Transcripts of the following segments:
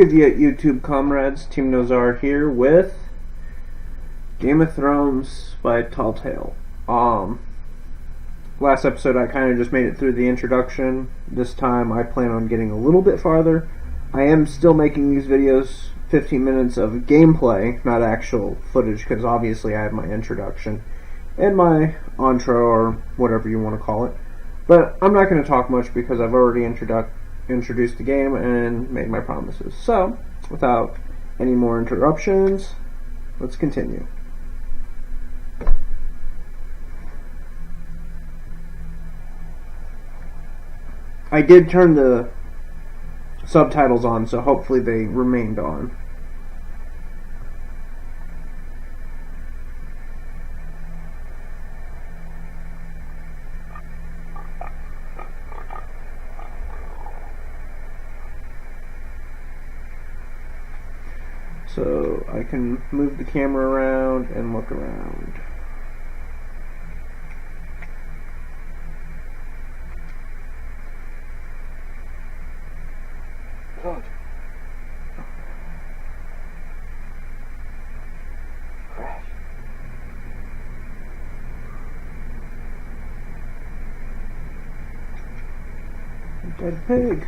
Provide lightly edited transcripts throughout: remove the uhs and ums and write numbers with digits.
Viet YouTube comrades, Team Nozar here with Game of Thrones by Telltale. Last episode I kind of just made it through the introduction. This time I plan on getting a little bit farther. I am still making these videos 15 minutes of gameplay, not actual footage, because obviously I have my introduction and my intro, or whatever you want to call it. But I'm not going to talk much because I've already introduced the game and made my promises. So, without any more interruptions, let's continue. I did turn the subtitles on, so hopefully they remained on. So I can move the camera around and look around. Blood. Crash. Dead pig.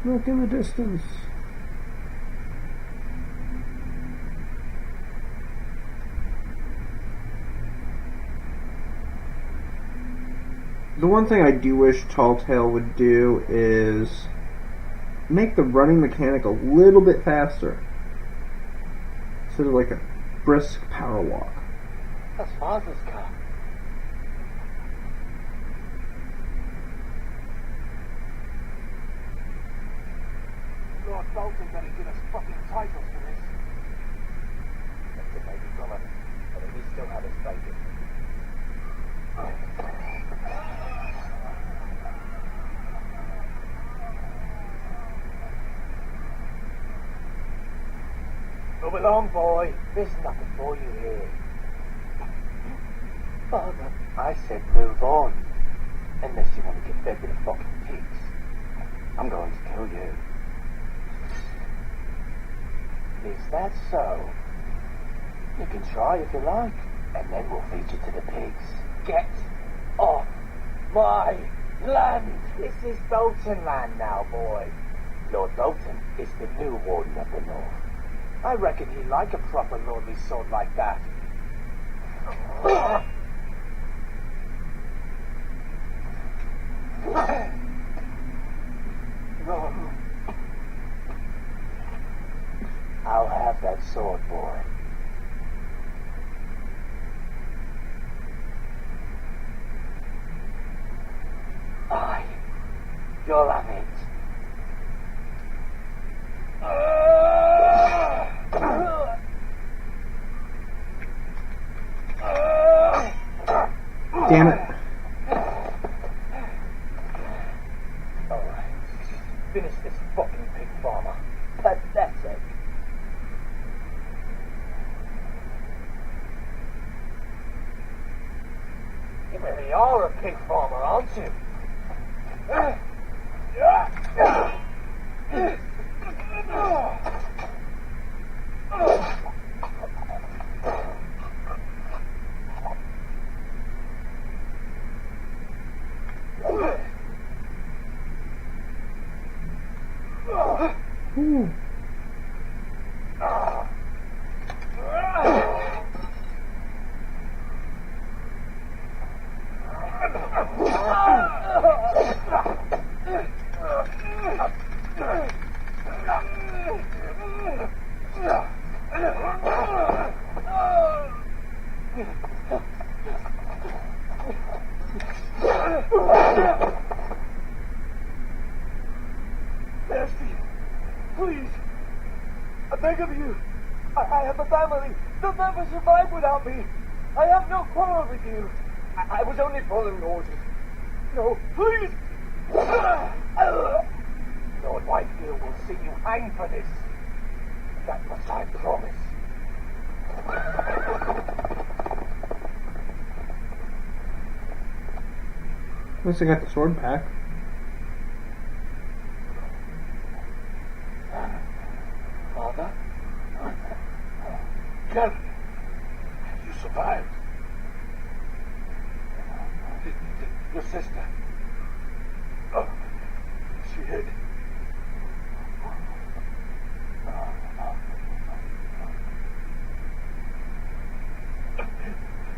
Smoke in the distance. The one thing I do wish Telltale would do is make the running mechanic a little bit faster. Instead of like a brisk power walk. That's Father's car. Lord Bolton better give us fucking titles for this. That's it, maybe, brother. But we still have his bacon. Move along, boy. There's nothing for you here. Father, I said move on. Unless you want to get fed with the fucking pigs. I'm going to kill you. Is that so? You can try if you like, and then we'll feed you to the pigs. Get off my land! This is Bolton land now, boy. Lord Bolton is the new Warden of the North. I reckon he'd like a proper lordly sword like that. No. I'll have that sword, boy. Aye, you'll have it. Damn it. Alright. Finish this fucking pig farmer. Pathetic. You really are a pig farmer, aren't you? Ooh. Mercy, please, I beg of you. I have a family. They'll never survive without me. I have no quarrel with you. I was only following orders. No, please. Lord Whitefield will see you hang for this. That much I promise. least I got the sword back. Father? Ken! You survived. Your sister. Oh, she hid.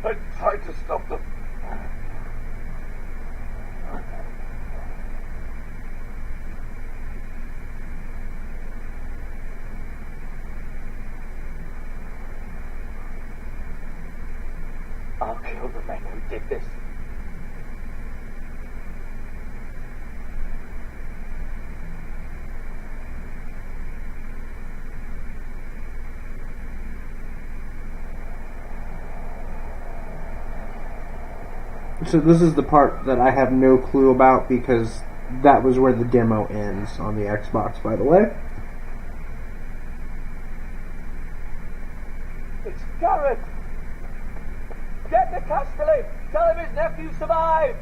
I tried to stop them. I'll kill the men who did this. So this is the part that I have no clue about because that was where the demo ends on the Xbox, by the way. It's Garrett! Get the Castelli! Tell him his nephew survived!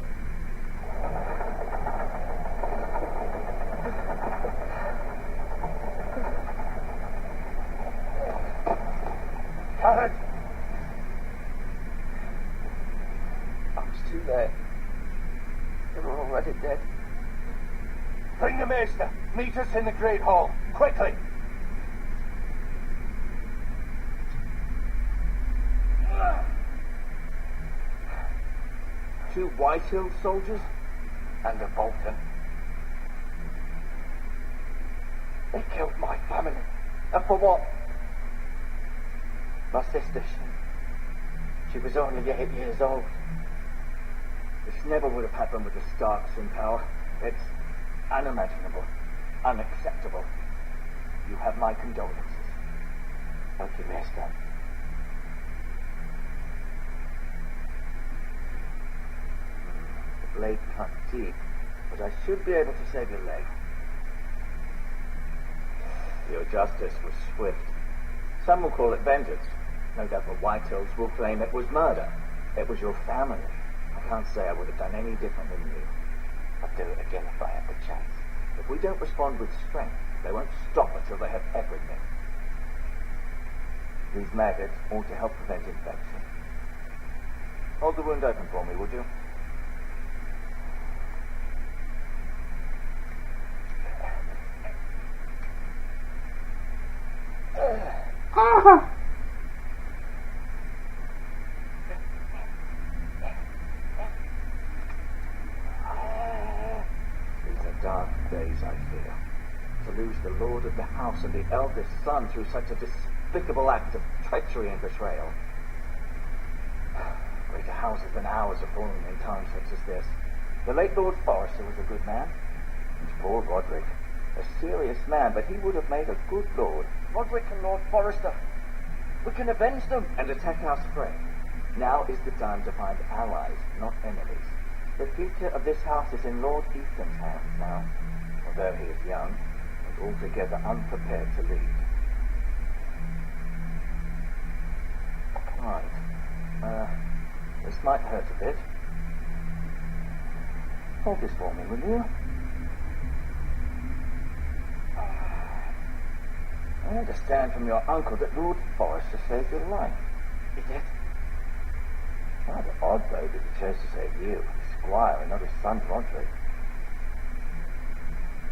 Garrett! I was too late. They were already dead. Bring the Maester! Meet us in the Great Hall! Quickly! Two White Hill soldiers and a Vulcan. They killed my family. And for what? My sister, she was only 8 years old. This never would have happened with the Starks in power. It's unimaginable, unacceptable. You have my condolences. Thank you, Maester. The blade cut deep, but I should be able to save your leg. Your justice was swift. Some will call it vengeance. No doubt the Whitehills will claim it was murder. It was your family. I can't say I would have done any different than you. I'd do it again if I had the chance. If we don't respond with strength, they won't stop until they have everything. These maggots ought to help prevent infection. Hold the wound open for me, would you? These are dark days, I fear. To lose the lord of the house and the eldest son through such a despicable act of treachery and betrayal. Greater houses than ours have fallen in times such as this. The late Lord Forrester was a good man. And poor Roderick. A serious man, but he would have made a good lord. Roderick and Lord Forrester. We can avenge them and attack our spray. Now is the time to find allies, not enemies. The future of this house is in Lord Ethan's hands now, although he is young and altogether unprepared to lead. Right. This might hurt a bit. Hold this for me, will you? I understand from your uncle that Lord Forrester saved your life. He did? Rather odd, though, that he chose to save you, his squire, and not his son Roderick.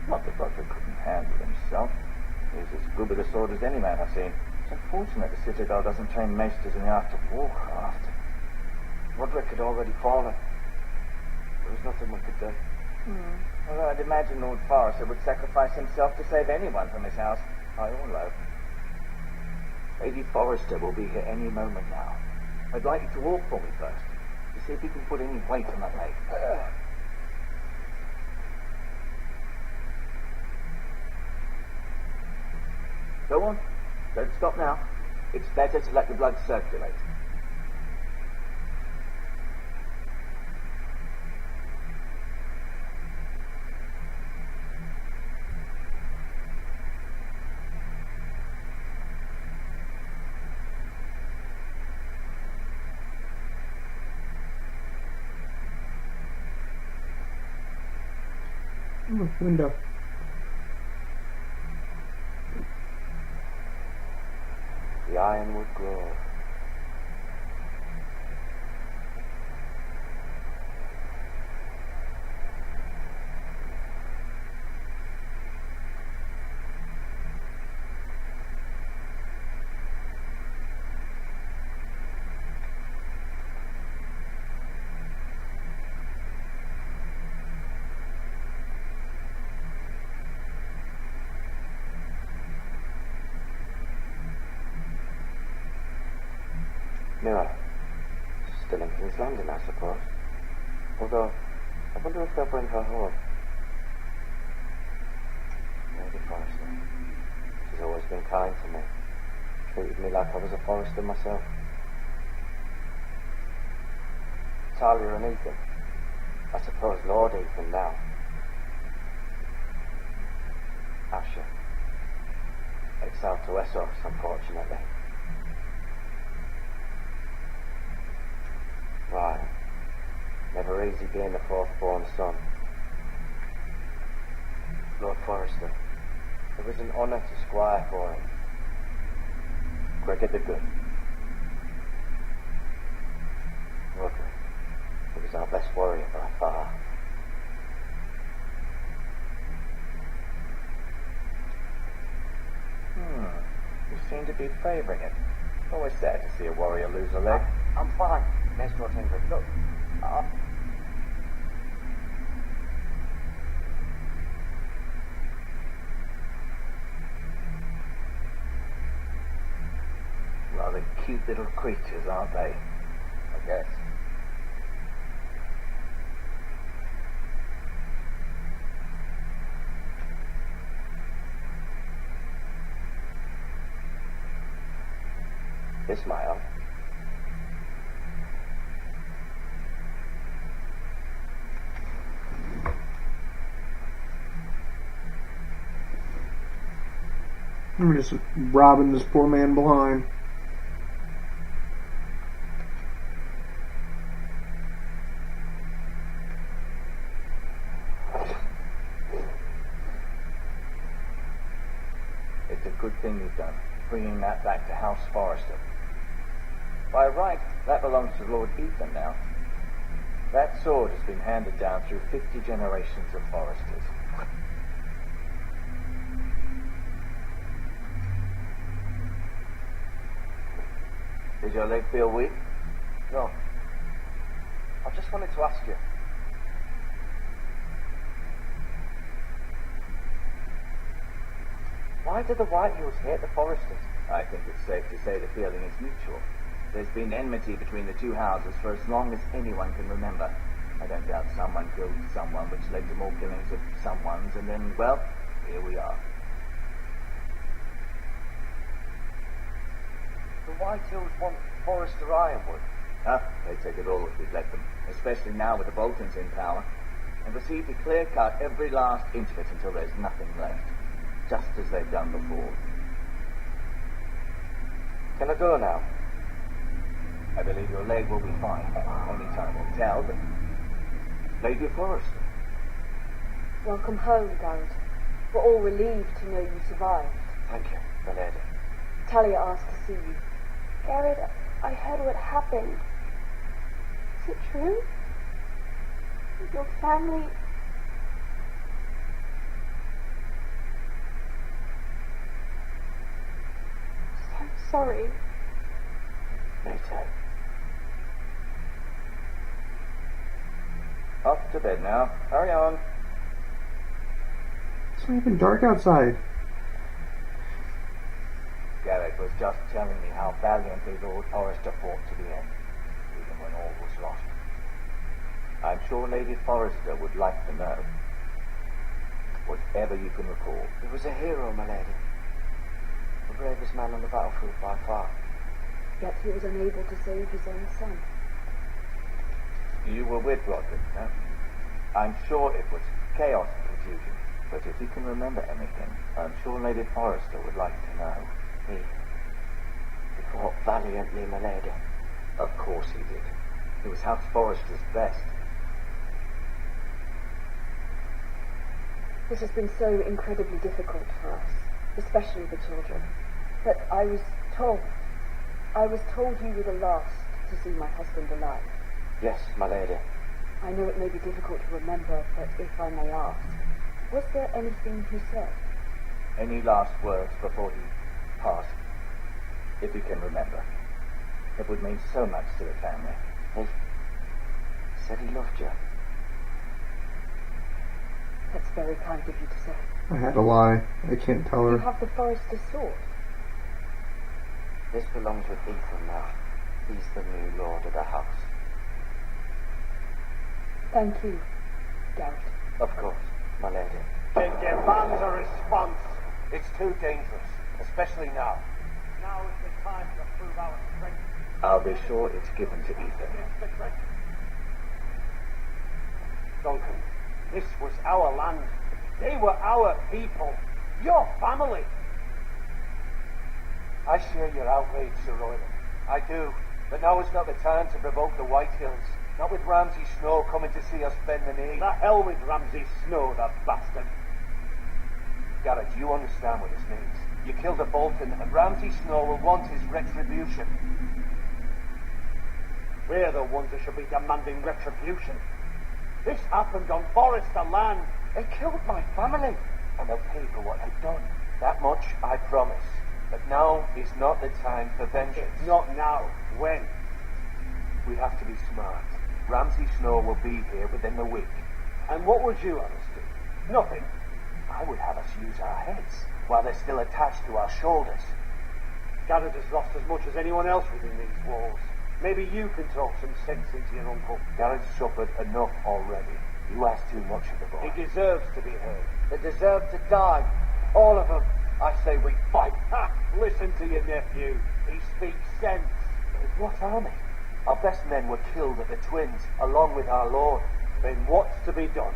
Not that Roderick couldn't handle himself. He was as good with a sword as any man I've seen. It's unfortunate the Citadel doesn't train maesters in the art of warcraft. Roderick had already fallen. There was nothing we could do. Well, I'd imagine Lord Forrester would sacrifice himself to save anyone from his house. I all know. Lady Forrester will be here any moment now. I'd like you to walk for me first, to see if you can put any weight on that leg. Go on. Don't stop now. It's better to let the blood circulate. Window. The Ironwood Grove. Mirror. Still in King's Landing, I suppose. Although, I wonder if they'll bring her home. Lady Forrester. She's always been kind to me. Treated me like I was a Forrester myself. Talia and Ethan. I suppose Lord Ethan now. Asher. Exiled to Westroes, unfortunately. Right. Never easy being the fourth-born son. Lord Forrester. It was an honour to squire for him. Gregor the Good. Roderick. He was our best warrior by far. You seem to be favouring it. Always sad to see a warrior lose a leg. I'm fine. Westroes Ingrid. Look. Rather cute little creatures, aren't they? I guess. Ismail. I'm just robbing this poor man blind. It's a good thing you've done, bringing that back to House Forrester. By right, that belongs to Lord Ethan now. That sword has been handed down through 50 generations of Forresters. Did your leg feel weak? No. I just wanted to ask you. Why do the Whitehills hate the Forresters? I think it's safe to say the feeling is mutual. There's been enmity between the two houses for as long as anyone can remember. I don't doubt someone killed someone, which led to more killings of someone's, and then, well, here we are. The Whitehills want Forrester Ironwood. They take it all if we'd let them, especially now with the Boltons in power, and proceed to clear-cut every last inch of it until there's nothing left, just as they've done before. Can I go now? I believe your leg will be fine. Only time will tell, but... Lady Forrester. Welcome home, Garrett. We're all relieved to know you survived. Thank you, my lady. Talia asked to see you. Garrett, I heard what happened. Is it true? Your family... So sorry. Me too. Off to bed now. Hurry on. It's not even dark outside. Garrett was just telling me how valiantly Lord Forrester fought to the end, even when all was lost. I'm sure Lady Forrester would like to know. Whatever you can recall. He was a hero, my lady. The bravest man on the battlefield by far. Yet he was unable to save his own son. You were with Roderick, huh? I'm sure it was chaos and confusion, but if you can remember anything, I'm sure Lady Forrester would like to know. He fought valiantly, my lady. Of course he did. He was House Forrester's best. This has been so incredibly difficult for us, especially the children. But I was told you were the last to see my husband alive. Yes, my lady. I know it may be difficult to remember, but if I may ask, was there anything he said? Any last words before he passed? If you can remember. It would mean so much to the family. He said he loved you. That's very kind of you to say. I had to lie. I can't tell You her. have the forester's sword. This belongs with Ethan now. He's the new lord of the house. Thank you, Garrett. Of course, my lady. It demands a response. It's too dangerous, especially now. Now is the time to prove our strength I'll be sure it's given to Ethan. against the threat. Duncan, this was our land. They were our people. Your family. I share your outrage, Sir Royland. I do. But now is not the time to provoke the White Hills. Not with Ramsay Snow coming to see us bend the knee. The hell with Ramsay Snow, the bastard. Garrett, you understand what this means. You killed a Bolton, and Ramsay Snow will want his retribution. We're the ones that should be demanding retribution. This happened on Forester land. They killed my family, and they'll pay for what they've done. That much I promise. But now is not the time for vengeance. Not now. When? We have to be smart. Ramsay Snow will be here within the week. And what would you have us do? Nothing. I would have us use our heads while they're still attached to our shoulders. Garrett has lost as much as anyone else within these walls. Maybe you can talk some sense into your uncle. Garrett's suffered enough already. You ask too much of the boy. He deserves to be heard. They deserve to die. All of them. I say we fight. Ha! Listen to your nephew. He speaks sense. With what army? Our best men were killed at the Twins, along with our Lord. Then what's to be done?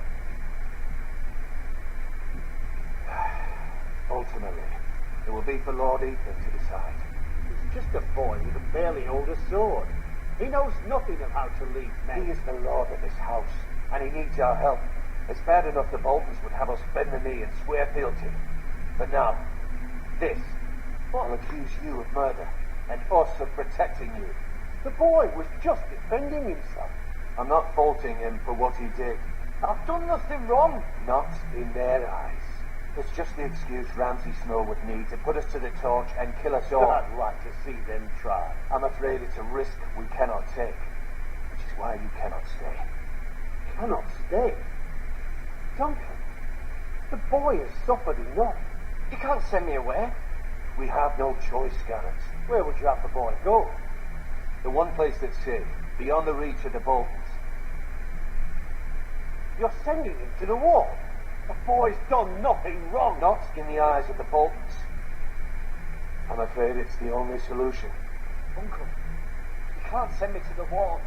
Ultimately, it will be for Lord Ethan to decide. He's just a boy who can barely hold a sword. He knows nothing of how to lead men. He is the Lord of this house, and he needs our help. It's bad enough the Boltons would have us bend the knee and swear fealty. But now, this will accuse you of murder, and us of protecting you. The boy was just defending himself. I'm not faulting him for what he did. I've done nothing wrong. Not in their eyes. It's just the excuse Ramsay Snow would need to put us to the torch and kill us all. I'd like to see them try. I'm afraid it's a risk we cannot take, which is why you cannot stay. Cannot stay. Duncan, the boy has suffered enough. You can't send me away. We have no choice, Garrett. Where would you have the boy go? The one place that's safe, beyond the reach of the Boltons. You're sending him to the wall. The boy's done nothing wrong. Not in the eyes of the Boltons. I'm afraid it's the only solution. Uncle, you can't send me to the wall.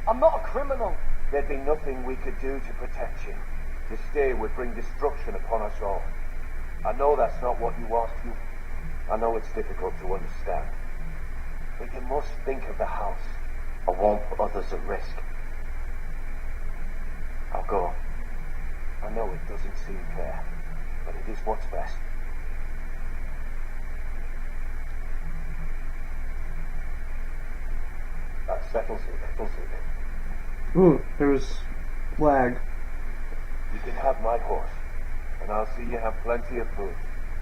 I'm not a criminal. There'd be nothing we could do to protect you. To stay would bring destruction upon us all. I know that's not what you want. I know it's difficult to understand. But you must think of the house. I won't put others at risk. I'll go. I know it doesn't seem fair, but it is what's best. That settles it. Ooh, there was lag. You can have my horse, and I'll see you have plenty of food.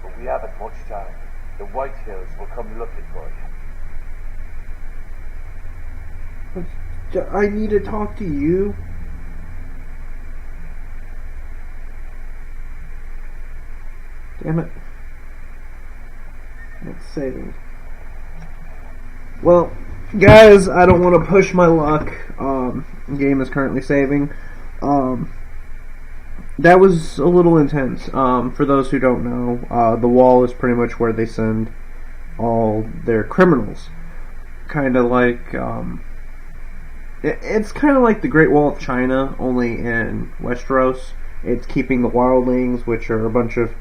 But we haven't much time. The White Hills will come looking for you. I need to talk to you. Damn it. It's saving. Well, guys, I don't want to push my luck. Game is currently saving. That was a little intense. For those who don't know, the wall is pretty much where they send all their criminals. Kind of like, it's kind of like the Great Wall of China, only in Westeros. It's keeping the wildlings, which are a bunch of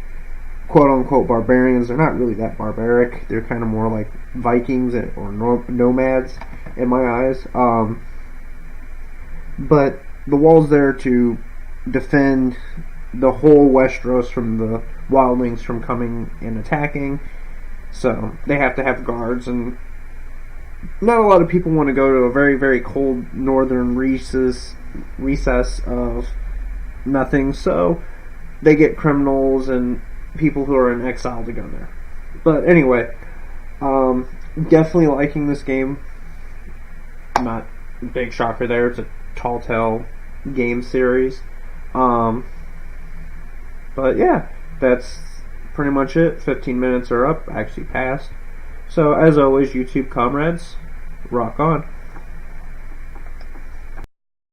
quote-unquote barbarians. They're not really that barbaric. They're kind of more like Vikings or nomads, in my eyes. But the wall's there to defend the whole Westroes from the wildlings from coming and attacking. So they have to have guards, and not a lot of people want to go to a very, very cold northern recess of nothing, so they get criminals and people who are in exile to go there. But anyway, definitely liking this game. Not a big shocker there. It's a Telltale game series. But yeah, that's pretty much it. 15 minutes are up, actually passed. So as always, YouTube comrades, rock on.